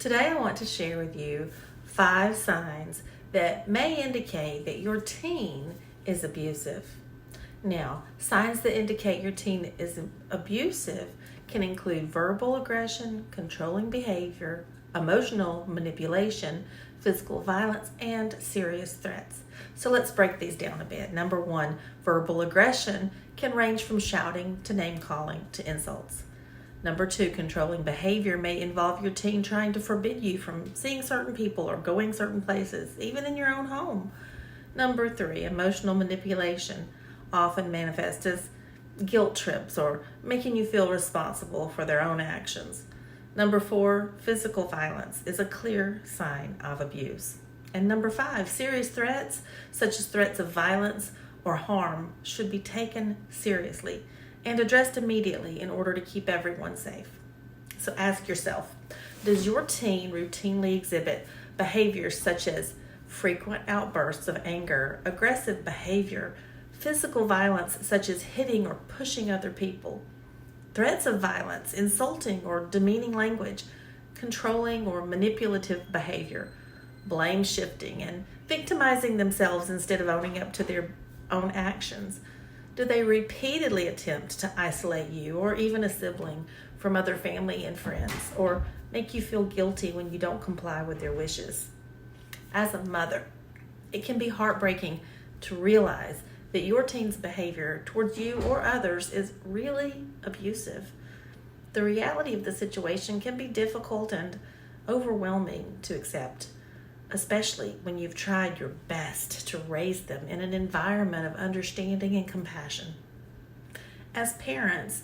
Today I want to share with you 5 signs that may indicate that your teen is abusive. Now, signs that indicate your teen is abusive can include verbal aggression, controlling behavior, emotional manipulation, physical violence, and serious threats. So let's break these down a bit. Number 1, verbal aggression can range from shouting to name calling to insults. Number 2, controlling behavior may involve your teen trying to forbid you from seeing certain people or going certain places, even in your own home. Number 3, emotional manipulation often manifests as guilt trips or making you feel responsible for their own actions. Number 4, physical violence is a clear sign of abuse. And number 5, serious threats, such as threats of violence or harm, should be taken seriously and addressed immediately in order to keep everyone safe. So ask yourself, does your teen routinely exhibit behaviors such as frequent outbursts of anger, aggressive behavior, physical violence such as hitting or pushing other people, threats of violence, insulting or demeaning language, controlling or manipulative behavior, blame shifting, and victimizing themselves instead of owning up to their own actions? Do they repeatedly attempt to isolate you or even a sibling from other family and friends, or make you feel guilty when you don't comply with their wishes? As a mother, it can be heartbreaking to realize that your teen's behavior towards you or others is really abusive. The reality of the situation can be difficult and overwhelming to accept, especially when you've tried your best to raise them in an environment of understanding and compassion. As parents,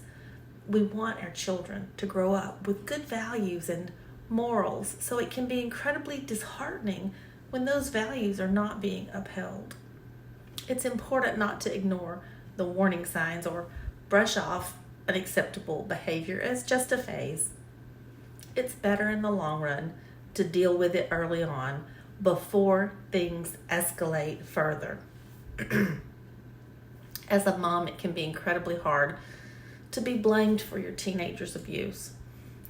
we want our children to grow up with good values and morals, so it can be incredibly disheartening when those values are not being upheld. It's important not to ignore the warning signs or brush off unacceptable behavior as just a phase. It's better in the long run to deal with it early on before things escalate further. As a mom, it can be incredibly hard to be blamed for your teenager's abuse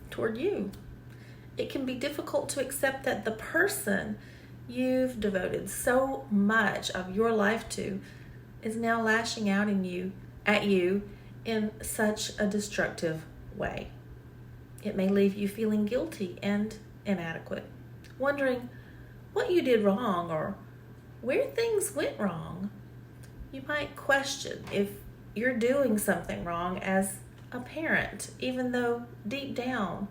toward you. It can be difficult to accept that the person you've devoted so much of your life to is now lashing out at you in such a destructive way. It may leave you feeling guilty and inadequate, wondering what you did wrong or where things went wrong. You might question if you're doing something wrong as a parent, even though deep down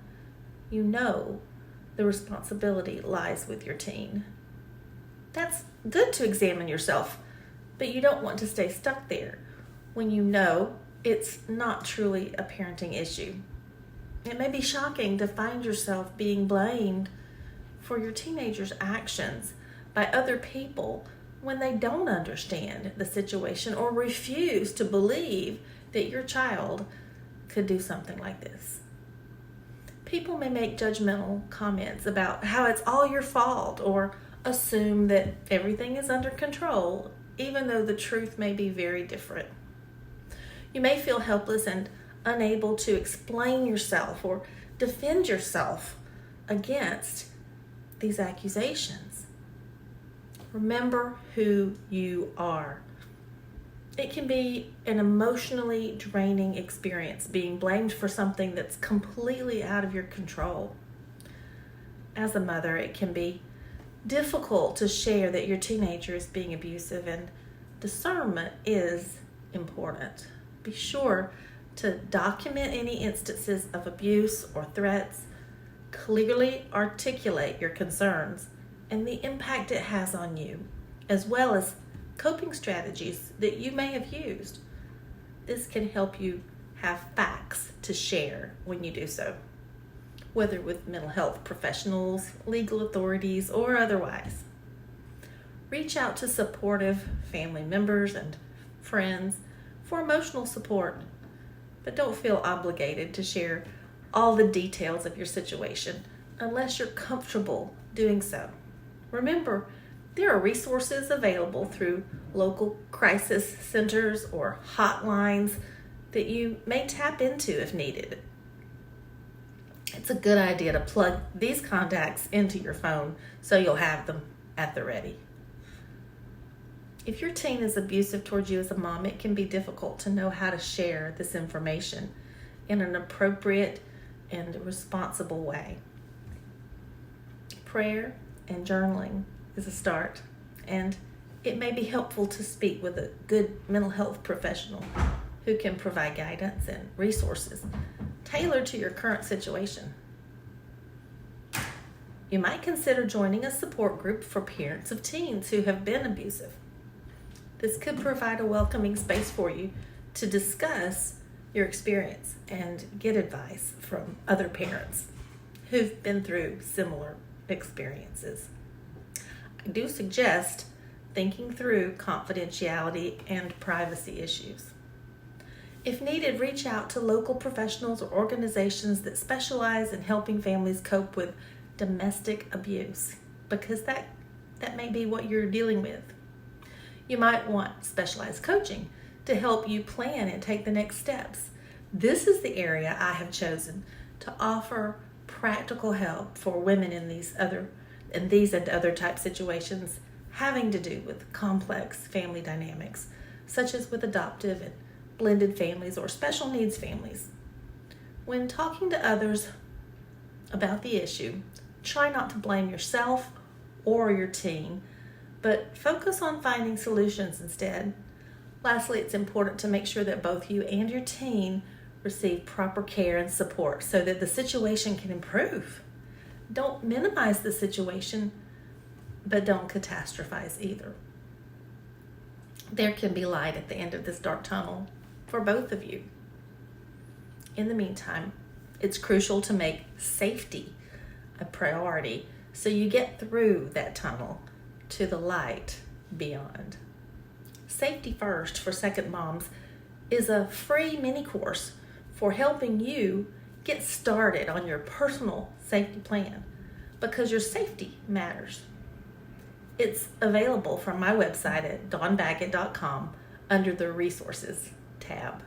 you know the responsibility lies with your teen. That's good to examine yourself, but you don't want to stay stuck there when you know it's not truly a parenting issue. It may be shocking to find yourself being blamed for your teenager's actions by other people when they don't understand the situation or refuse to believe that your child could do something like this. People may make judgmental comments about how it's all your fault or assume that everything is under control, even though the truth may be very different. You may feel helpless and unable to explain yourself or defend yourself against these accusations. Remember who you are. It can be an emotionally draining experience being blamed for something that's completely out of your control. As a mother, it can be difficult to share that your teenager is being abusive, and discernment is important. Be sure to document any instances of abuse or threats, clearly articulate your concerns and the impact it has on you, as well as coping strategies that you may have used. This can help you have facts to share when you do so, whether with mental health professionals, legal authorities, or otherwise. Reach out to supportive family members and friends for emotional support, but don't feel obligated to share all the details of your situation unless you're comfortable doing so. Remember, there are resources available through local crisis centers or hotlines that you may tap into if needed. It's a good idea to plug these contacts into your phone so you'll have them at the ready. If your teen is abusive towards you as a mom, it can be difficult to know how to share this information in an appropriate and responsible way. Prayer and journaling is a start, and it may be helpful to speak with a good mental health professional who can provide guidance and resources tailored to your current situation. You might consider joining a support group for parents of teens who have been abusive. This could provide a welcoming space for you to discuss your experience and get advice from other parents who've been through similar experiences. I do suggest thinking through confidentiality and privacy issues. If needed, reach out to local professionals or organizations that specialize in helping families cope with domestic abuse, because that may be what you're dealing with. You might want specialized coaching to help you plan and take the next steps. This is the area I have chosen to offer practical help for women in these and other type situations having to do with complex family dynamics, such as with adoptive and blended families or special needs families. When talking to others about the issue, try not to blame yourself or your teen, but focus on finding solutions instead. Lastly, it's important to make sure that both you and your teen receive proper care and support so that the situation can improve. Don't minimize the situation, but don't catastrophize either. There can be light at the end of this dark tunnel for both of you. In the meantime, it's crucial to make safety a priority so you get through that tunnel to the light beyond. Safety First for Second Moms is a free mini course for helping you get started on your personal safety plan because your safety matters. It's available from my website at dawnbaggett.com under the resources tab.